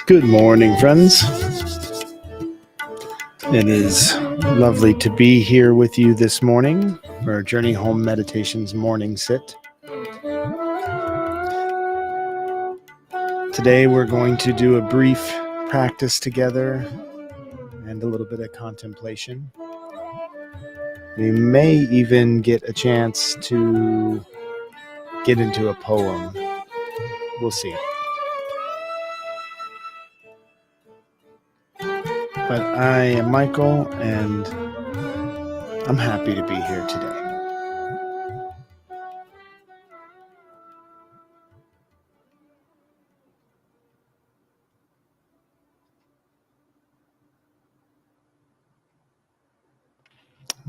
Good morning, friends. It is lovely to be here with you this morning for Journey Home Meditation's morning sit. Today we're going to do a brief practice together and a little bit of contemplation. We may even get a chance to get into a poem. We'll see. But I am Michael, and I'm happy to be here today.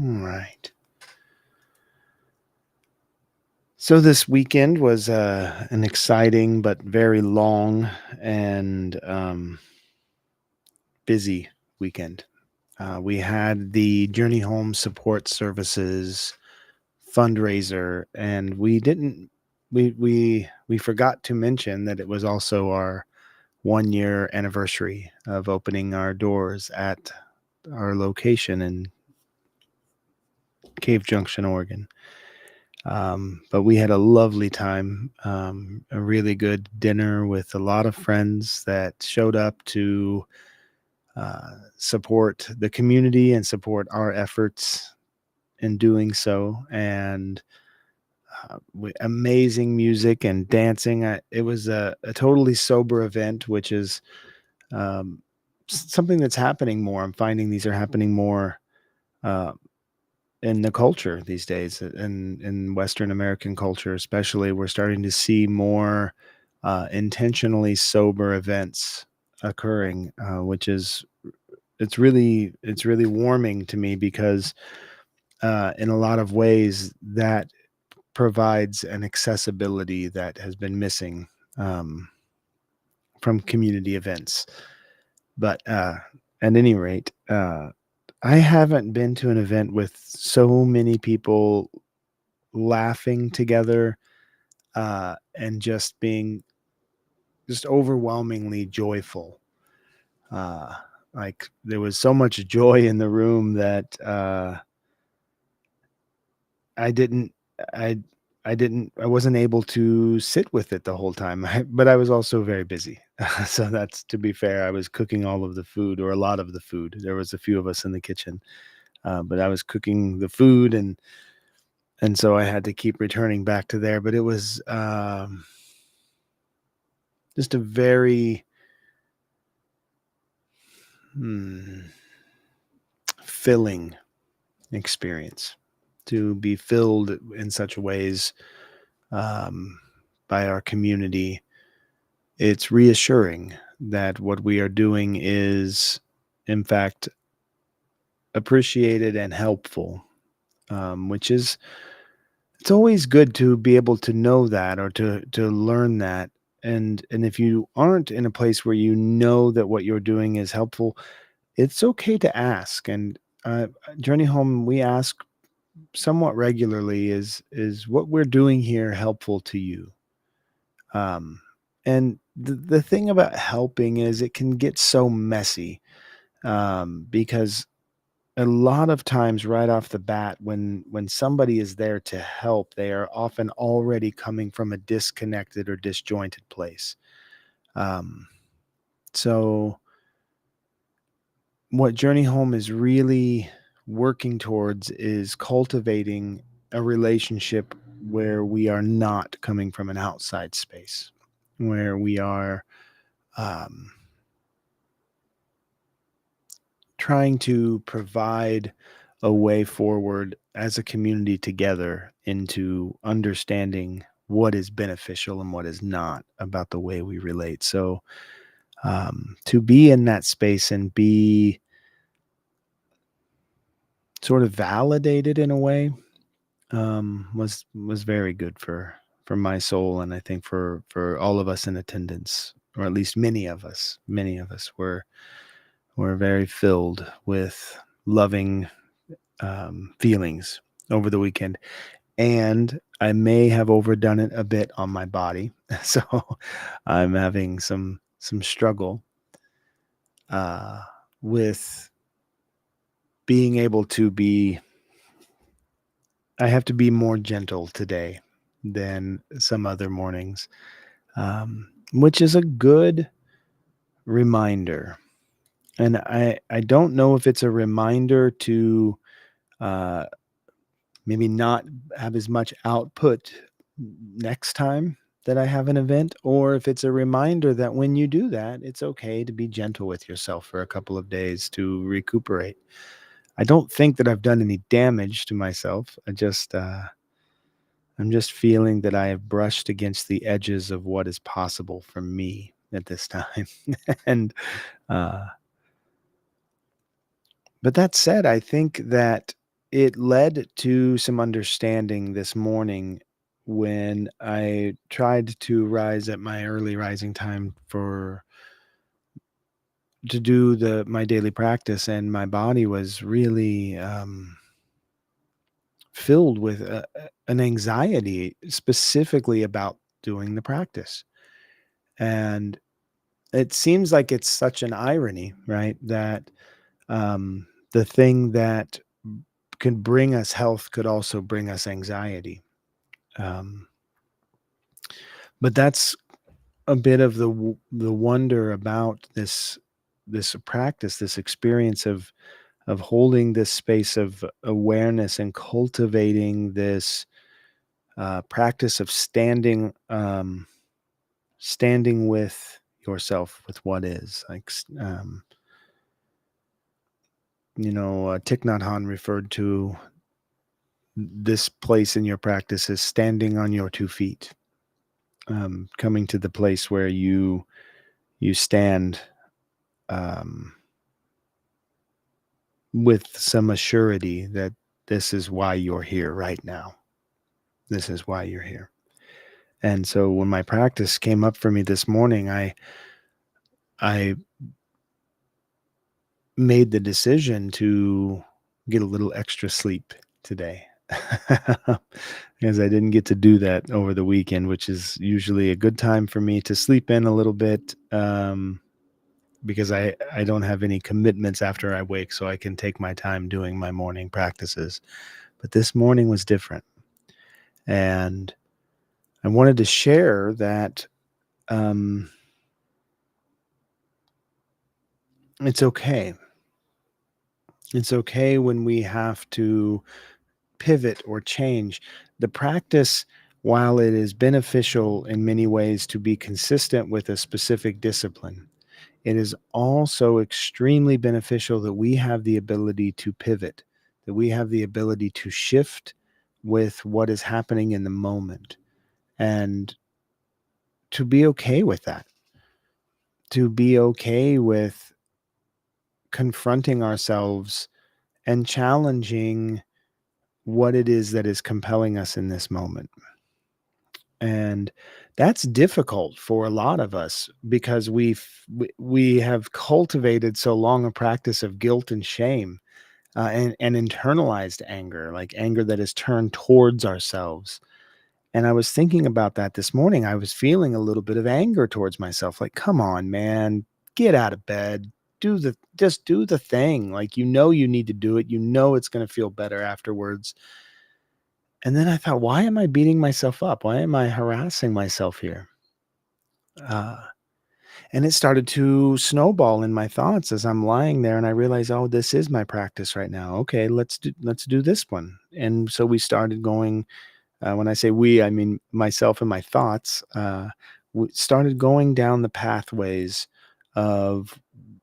All right. So this weekend was an exciting but very long and busy weekend. We had the Journey Home Support Services fundraiser, and we forgot to mention that it was also our 1-year anniversary of opening our doors at our location in Cave Junction, Oregon. But we had a lovely time, a really good dinner with a lot of friends that showed up to support the community and support our efforts in doing so. And amazing music and dancing. It was a totally sober event, which is something that's happening more. I'm finding these are happening more uh, in the culture these days, in Western American culture especially. We're starting to see more intentionally sober events occurring, which is it's really warming to me, because in a lot of ways that provides an accessibility that has been missing from community events. But at any rate, I haven't been to an event with so many people laughing together and just being just overwhelmingly joyful. Uh, like there was so much joy in the room that I didn't, I, I wasn't able to sit with it the whole time. But I was also very busy. So that's, to be fair, I was cooking all of the food, or a lot of the food. There was a few of us in the kitchen, but I was cooking the food, and so I had to keep returning back to there. But it was just a very filling experience, to be filled in such ways by our community. It's reassuring that what we are doing is, in fact, appreciated and helpful, which is, it's always good to be able to know that, or to learn that. And if you aren't in a place where you know that what you're doing is helpful, it's okay to ask. And Journey Home, we ask somewhat regularly, is what we're doing here helpful to you? And the thing about helping is it can get so messy, because a lot of times right off the bat, when somebody is there to help, they are often already coming from a disconnected or disjointed place. Um, so what Journey Home is really working towards is cultivating a relationship where we are not coming from an outside space, where we are um, trying to provide a way forward as a community together into understanding what is beneficial and what is not about the way we relate. So to be in that space and be sort of validated in a way, was very good for my soul, and I think for all of us in attendance, or at least many of us were very filled with loving feelings over the weekend. and I may have overdone it a bit on my body. So I'm having some struggle uh, with being able to be. I have to be more gentle today than some other mornings, which is a good reminder. And I don't know if it's a reminder to uh, maybe not have as much output next time that I have an event, or if it's a reminder that when you do that, it's okay to be gentle with yourself for a couple of days to recuperate. I don't think that I've done any damage to myself. I'm just feeling that I have brushed against the edges of what is possible for me at this time. And uh, but that said, I think that it led to some understanding this morning when I tried to rise at my early rising time for to do the my daily practice, and my body was really filled with an anxiety specifically about doing the practice. And it seems like it's such an irony, right? That the thing that could bring us health could also bring us anxiety. Um, but that's a bit of the wonder about this practice, this experience of holding this space of awareness and cultivating this practice of standing with yourself, with what is. Like Thich Nhat Hanh referred to this place in your practice as standing on your 2 feet, coming to the place where you stand um, with some assurity that this is why you're here right now. This is why you're here. And so when my practice came up for me this morning, I made the decision to get a little extra sleep today. Because I didn't get to do that over the weekend, which is usually a good time for me to sleep in a little bit, because I don't have any commitments after I wake, so I can take my time doing my morning practices. But this morning was different, and I wanted to share that um, it's okay. It's okay when we have to pivot or change. The practice, while it is beneficial in many ways to be consistent with a specific discipline, it is also extremely beneficial that we have the ability to pivot, that we have the ability to shift with what is happening in the moment, and to be okay with that, to be okay with confronting ourselves and challenging what it is that is compelling us in this moment. And that's difficult for a lot of us because we have cultivated so long a practice of guilt and shame, and internalized anger, like anger that is turned towards ourselves. And I was thinking about that this morning. I was feeling a little bit of anger towards myself, like, come on, man, get out of bed, just do the thing. Like, you need to do it. You know it's going to feel better afterwards. And then I thought, why am I beating myself up? Why am I harassing myself here? Uh, and it started to snowball in my thoughts as I'm lying there, and I realized, oh, this is my practice right now. Okay, let's do this one. And so we started going. When I say we, I mean myself and my thoughts. We started going down the pathways of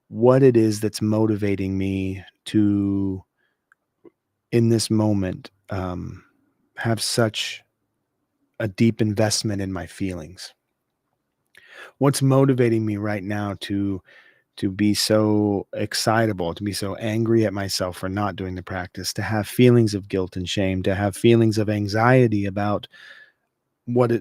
what it is that's motivating me to, in this moment, have such a deep investment in my feelings. What's motivating me right now to be so excitable, to be so angry at myself for not doing the practice, to have feelings of guilt and shame, to have feelings of anxiety about what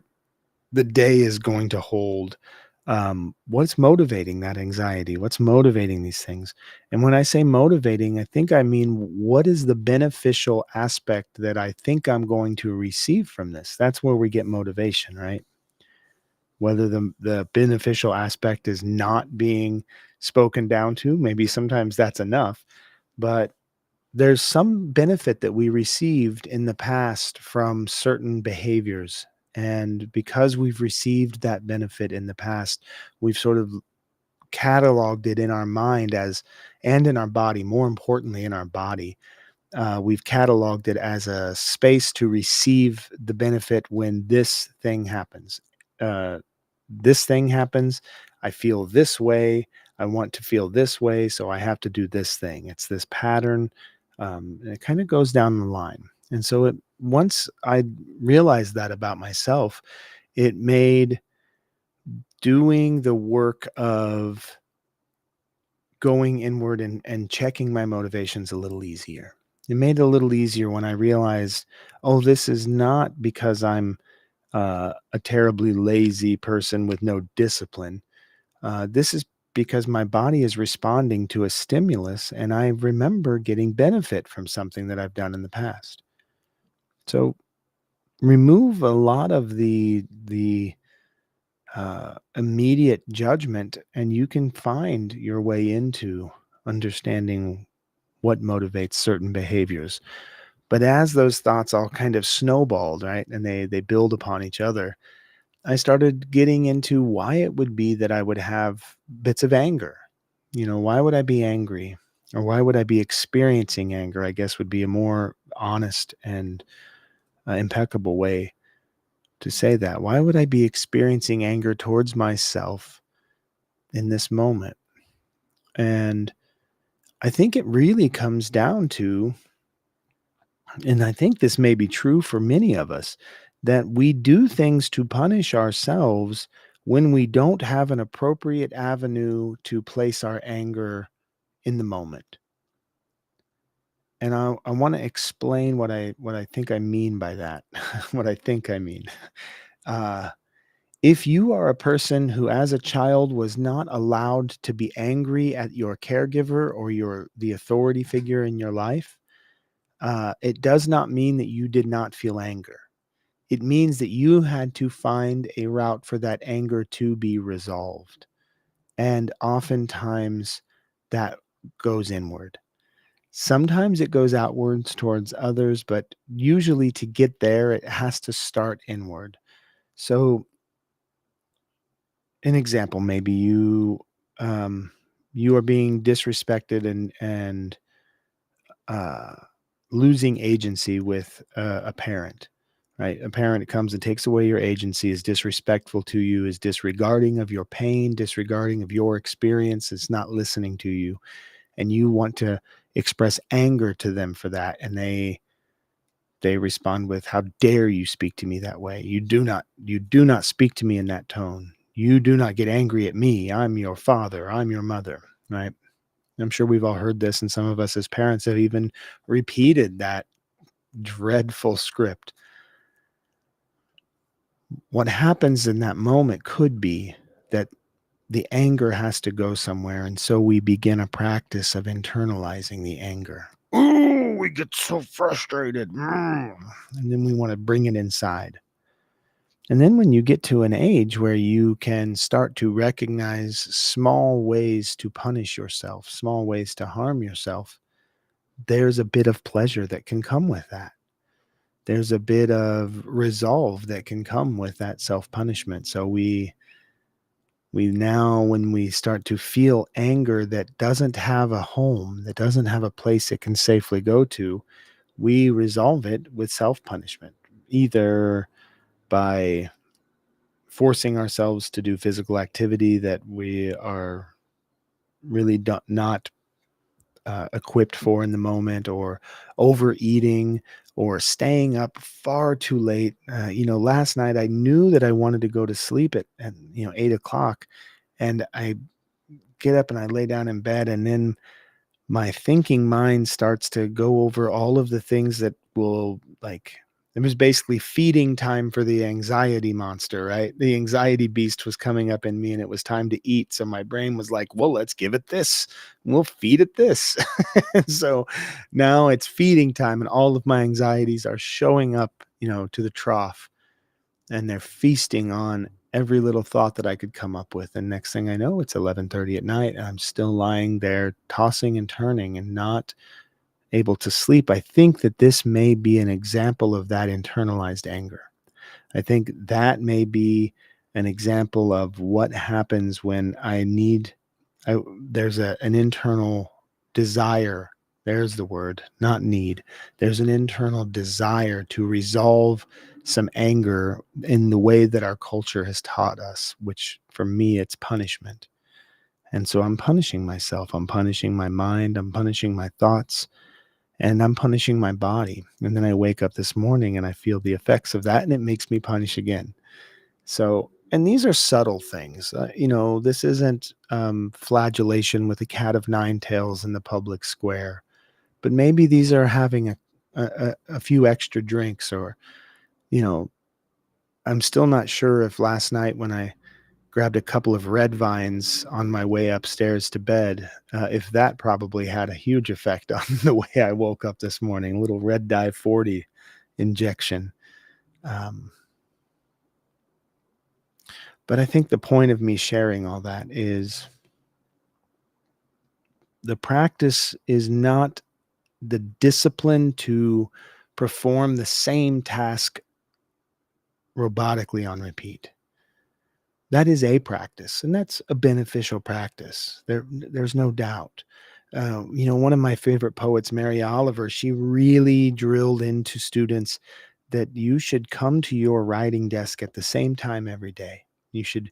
the day is going to hold. What's motivating that anxiety? What's motivating these things? And when I say motivating, I think I mean, what is the beneficial aspect that I think I'm going to receive from this? That's where we get motivation, right? Whether the beneficial aspect is not being spoken down to, maybe sometimes that's enough, but there's some benefit that we received in the past from certain behaviors. And because we've received that benefit in the past, we've sort of cataloged it in our mind as, and in our body, more importantly, in our body. We've cataloged it as a space to receive the benefit when this thing happens. Uh, this thing happens. I feel this way. I want to feel this way. So I have to do this thing. It's this pattern. And it kind of goes down the line. And so once I realized that about myself, it made doing the work of going inward and checking my motivations a little easier. It made it a little easier when I realized, oh, this is not because I'm a terribly lazy person with no discipline. This is because my body is responding to a stimulus, and I remember getting benefit from something that I've done in the past. So remove a lot of the immediate judgment, and you can find your way into understanding what motivates certain behaviors. But as those thoughts all kind of snowballed, right, and they build upon each other, I started getting into why it would be that I would have bits of anger. Why would I be angry? Or why would I be experiencing anger? I guess would be a more honest and impeccable way to say that. Why would I be experiencing anger towards myself in this moment? And I think it really comes down to, and I think this may be true for many of us, that we do things to punish ourselves when we don't have an appropriate avenue to place our anger in the moment. And I want to explain what I think I mean by that. What I think I mean. Uh, if you are a person who, as a child, was not allowed to be angry at your caregiver or the authority figure in your life, it does not mean that you did not feel anger. It means that you had to find a route for that anger to be resolved. And oftentimes that goes inward. Sometimes it goes outwards towards others, but usually to get there, it has to start inward. So, an example, maybe um, you are being disrespected and uh, losing agency with a parent, right? A parent comes and takes away your agency, is disrespectful to you, is disregarding of your pain, disregarding of your experience, is not listening to you, and you want to express anger to them for that, and they respond with, "How dare you speak to me that way? You do not speak to me in that tone. You do not get angry at me. I'm your father. I'm your mother." Right? I'm sure we've all heard this, and some of us as parents have even repeated that dreadful script. What happens in that moment could be that the anger has to go somewhere, and so we begin a practice of internalizing the anger. Ooh, we get so frustrated. And then we want to bring it inside. And then when you get to an age where you can start to recognize small ways to punish yourself, small ways to harm yourself, there's a bit of pleasure that can come with that. There's a bit of resolve that can come with that self-punishment. So we now, when we start to feel anger that doesn't have a home, that doesn't have a place it can safely go to, we resolve it with self-punishment, either by forcing ourselves to do physical activity that we are really not equipped for in the moment, or overeating, or staying up far too late. Last night I knew that I wanted to go to sleep at 8 o'clock, and I get up and I lay down in bed, and then my thinking mind starts to go over all of the things that will, like, It was basically feeding time for the anxiety monster, right? The anxiety beast was coming up in me and it was time to eat. So my brain was like, well, let's give it this. We'll feed it this. So now it's feeding time and all of my anxieties are showing up, to the trough, and they're feasting on every little thought that I could come up with. And next thing I know, it's 11:30 at night and I'm still lying there tossing and turning and not able to sleep. I think that this may be an example of that internalized anger. I think that may be an example of what happens when there's an internal desire. There's the word, not need. There's an internal desire to resolve some anger in the way that our culture has taught us, which for me, it's punishment. And so I'm punishing myself. I'm punishing my mind. I'm punishing my thoughts and I'm punishing my body. And then I wake up this morning and I feel the effects of that and it makes me punish again. So, and these are subtle things. This isn't flagellation with a cat of nine tails in the public square, but maybe these are having a few extra drinks or, you know, I'm still not sure if last night when I grabbed a couple of red vines on my way upstairs to bed, if that probably had a huge effect on the way I woke up this morning. A little red dye 40 injection. Um, but I think the point of me sharing all that is the practice is not the discipline to perform the same task robotically on repeat. That is a practice, and that's a beneficial practice. There's no doubt. One of my favorite poets, Mary Oliver, she really drilled into students that you should come to your writing desk at the same time every day. You should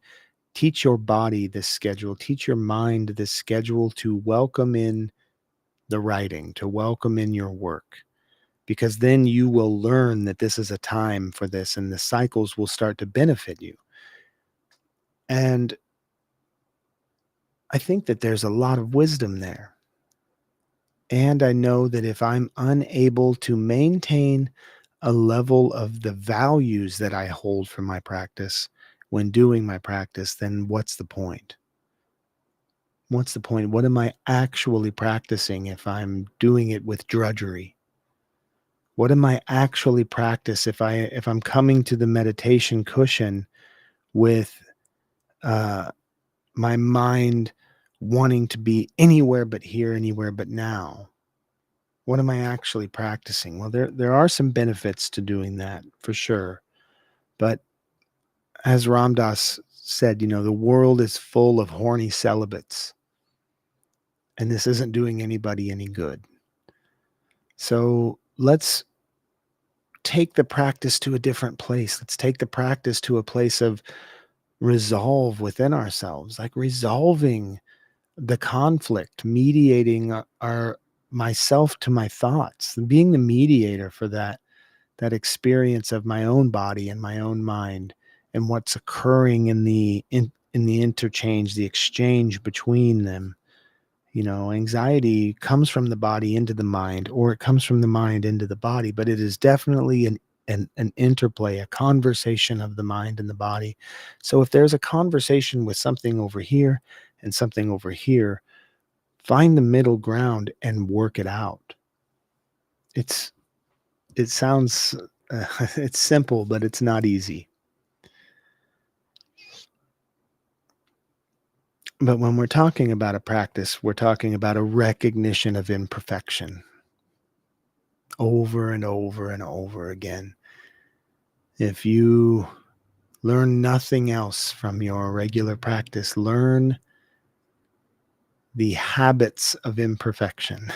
teach your body this schedule, teach your mind this schedule to welcome in the writing, to welcome in your work, because then you will learn that this is a time for this and the cycles will start to benefit you. And I think that there's a lot of wisdom there. And I know that if I'm unable to maintain a level of the values that I hold for my practice when doing my practice, then what's the point? What's the point? What am I actually practicing if I'm doing it with drudgery? What am I actually practice if I'm coming to the meditation cushion with uh, my mind wanting to be anywhere but here, anywhere but now? What am I actually practicing? Well, there are some benefits to doing that for sure. But as Ram Dass said, the world is full of horny celibates, and this isn't doing anybody any good. So let's take the practice to a different place. Let's take the practice to a place of resolve within ourselves, like resolving the conflict, mediating our myself to my thoughts, being the mediator for that experience of my own body and my own mind and what's occurring in the interchange, the exchange between them. Anxiety comes from the body into the mind, or it comes from the mind into the body, but it is definitely an interplay, a conversation of the mind and the body. So if there's a conversation with something over here and something over here, find the middle ground and work it out. It sounds it's simple, but it's not easy. But when we're talking about a practice, we're talking about a recognition of imperfection over and over and over again. If you learn nothing else from your regular practice, learn the habits of imperfection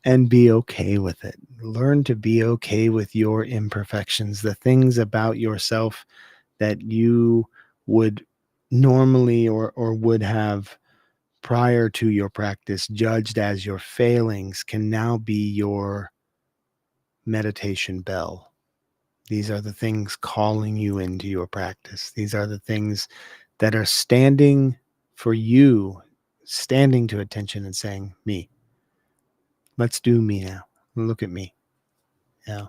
and be okay with it. Learn to be okay with your imperfections, the things about yourself that you would normally or would have prior to your practice judged as your failings can now be your meditation bell. These are the things calling you into your practice. These are the things that are standing for you, standing to attention and saying, me, let's do me now. Look at me. Yeah.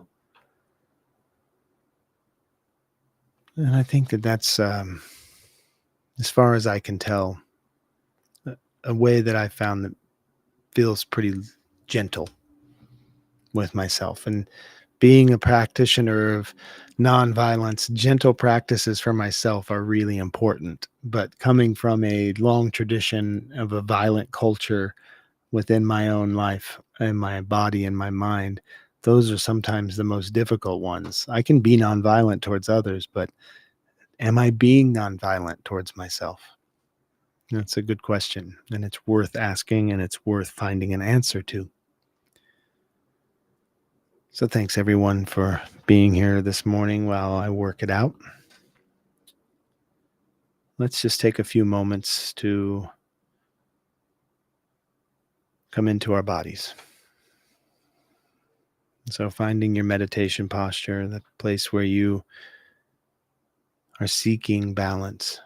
And I think that that's, as far as I can tell, a a way that I found that feels pretty gentle with myself. And being a practitioner of nonviolence, gentle practices for myself are really important. But coming from a long tradition of a violent culture within my own life and my body and my mind, those are sometimes the most difficult ones. I can be nonviolent towards others, but am I being nonviolent towards myself? That's a good question, and it's worth asking and it's worth finding an answer to. So, thanks everyone for being here this morning while I work it out. Let's just take a few moments to come into our bodies. So, finding your meditation posture, that place where you are seeking balance.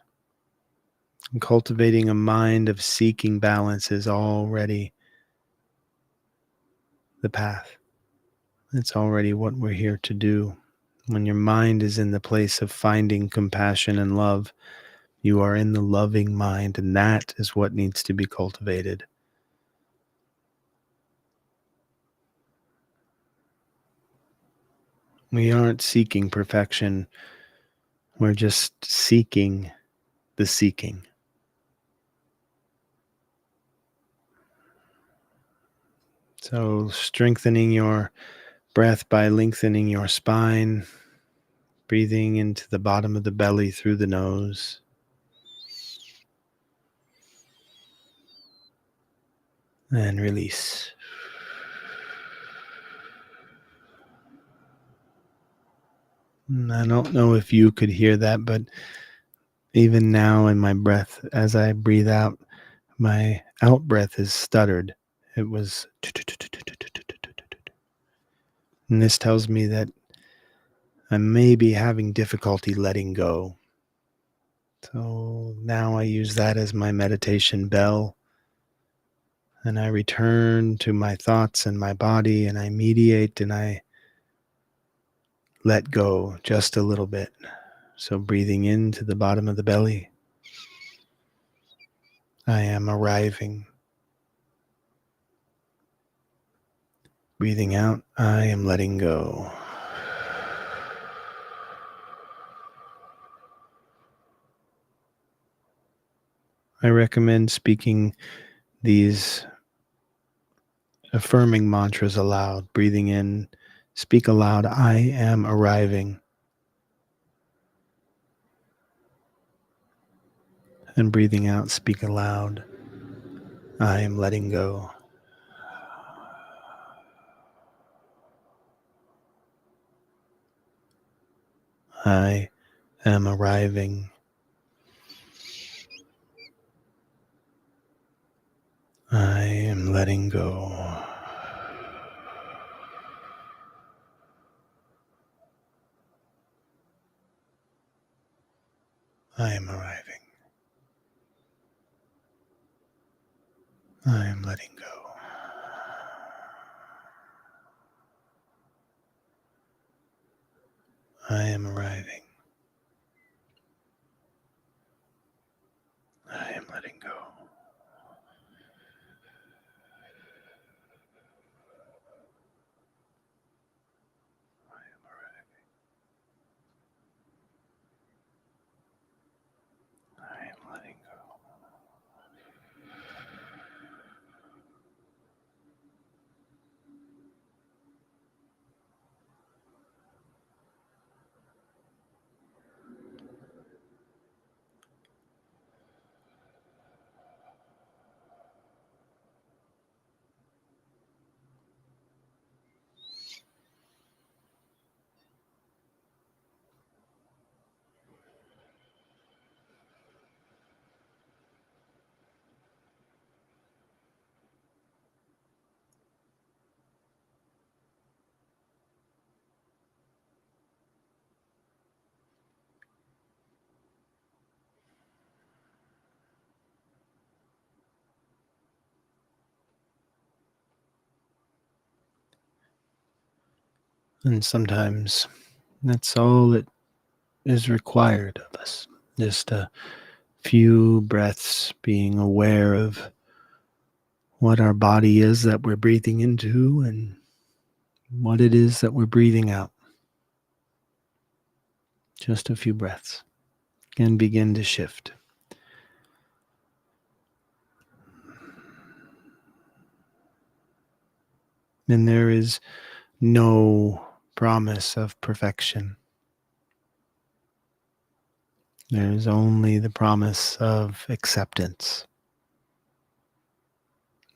And cultivating a mind of seeking balance is already the path. It's already what we're here to do. When your mind is in the place of finding compassion and love, you are in the loving mind, and that is what needs to be cultivated. We aren't seeking perfection, we're just seeking the seeking. So, strengthening your breath by lengthening your spine, breathing into the bottom of the belly through the nose, and release. I don't know if you could hear that, but even now in my breath, as I breathe out, my out breath is stuttered. It was, and this tells me that I may be having difficulty letting go. So now I use that as my meditation bell, and I return to my thoughts and my body, and I mediate and I let go just a little bit. So breathing into the bottom of the belly, I am arriving. Breathing out, I am letting go. I recommend speaking these affirming mantras aloud. Breathing in, speak aloud, I am arriving. And breathing out, speak aloud, I am letting go. I am arriving. I am letting go. I am arriving. I am letting go. I am arriving. I am letting go. I am arriving. I am letting go. And sometimes that's all that is required of us. Just a few breaths, being aware of what our body is that we're breathing into and what it is that we're breathing out. Just a few breaths can begin to shift. And there is no promise of perfection. There is only the promise of acceptance.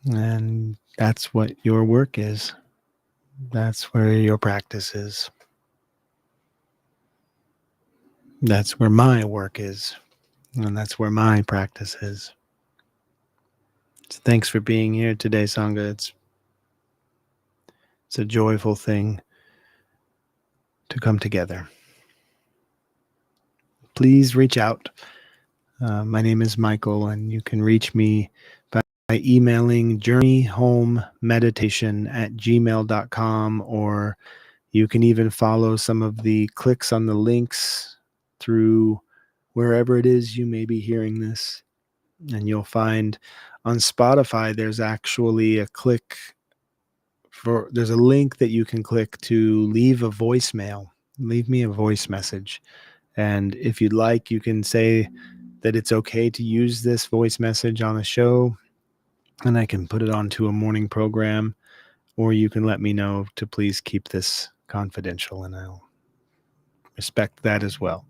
And that's what your work is. That's where your practice is. That's where my work is. And that's where my practice is. So thanks for being here today, Sangha. It's a joyful thing to come together. Please reach out. My name is Michael, and you can reach me by emailing journeyhomemeditation@gmail.com, or you can even follow some of the clicks on the links through wherever it is you may be hearing this. And you'll find on Spotify, there's actually there's a link that you can click to leave a voicemail. Leave me a voice message. And if you'd like, you can say that it's okay to use this voice message on the show, and I can put it onto a morning program, or you can let me know to please keep this confidential, and I'll respect that as well.